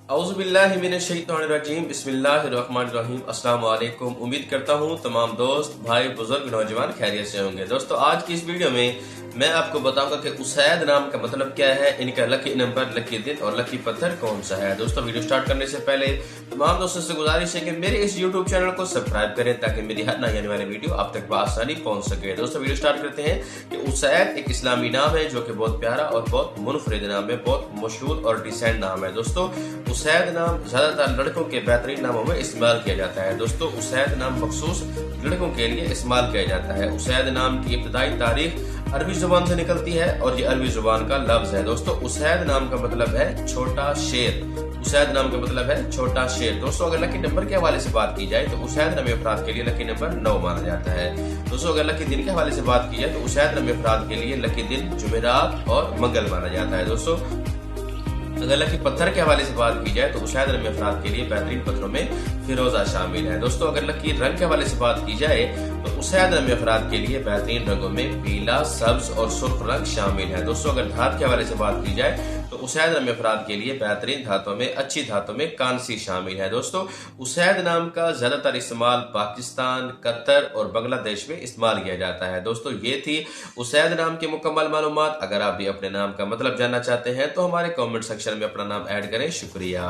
औज़ुबिल्लाहिमिनश्शैतानिर्रजीम बिस्मिल्लाहिर्रहमानिर्रहीम अस्सलाम वालेकुम। उम्मीद करता हूँ तमाम दोस्त भाई बुजुर्ग नौजवान खैरियत से होंगे। दोस्तों आज की इस वीडियो में मैं आपको बताऊंगा कि उसैद नाम का मतलब क्या है, इनका लकी नंबर, लकी दिन और लकी पत्थर कौन सा है। दोस्तों वीडियो स्टार्ट करने से पहले तमाम दोस्तों से गुजारिश है कि मेरे इस यूट्यूब चैनल को सब्सक्राइब करें ताकि मेरी हर नई आने वाली वीडियो आप तक बआसानी पहुंच सके। दोस्तों वीडियो स्टार्ट करते हैं कि उसैद एक इस्लामी नाम है जो कि बहुत प्यारा और बहुत मुनफरिद नाम है, बहुत मशहूर और डिसेंट नाम है। दोस्तों उसैद नाम ज्यादातर लड़कों के बेहतरीन नामों में इस्तेमाल किया जाता है। दोस्तों उसैद नाम मखसूस लड़कों के लिए इस्तेमाल किया जाता है। उसैद नाम की इब्तदाई तारीख अरबी जुबान से निकलती है और ये अरबी जुबान का लफ्ज है। दोस्तों उसैद नाम का मतलब है छोटा शेर। उसैद नाम का मतलब है छोटा शेर। दोस्तों अगर लकी नंबर के हवाले से बात की जाए तो उसैद नामी अफराद के लिए लकी नंबर 9 माना जाता है। दोस्तों अगर लकी दिन के हवाले से बात की जाए तो उसैद नामी अफराद के लिए लकी दिन जुमेरात और मंगल माना जाता है। दोस्तों अगर लकी पत्थर के हवाले से बात की जाए तो उसैद नामी अफराद के लिए बेहतरीन पत्थरों में फिरोजा शामिल है। दोस्तों अगर लकी रंग के हवाले से बात की जाए तो उसैद नामी अफराद के लिए बेहतरीन रंगों में पीला, सब्ज और सुर्ख रंग शामिल है। दोस्तों अगर धात के हवाले से बात की जाए तो उसैद नामी अफराद के लिए बेहतरीन धातों में, अच्छी धातों में कांसी शामिल है। दोस्तों उसैद नाम का ज्यादातर इस्तेमाल पाकिस्तान, कतर और बांग्लादेश में इस्तेमाल किया जाता है। दोस्तों ये थी उसैद नाम की मुकम्मल मालूमात। अगर आप भी अपने नाम का मतलब जानना चाहते हैं तो हमारे कमेंट सेक्शन में अपना नाम ऐड करें। शुक्रिया।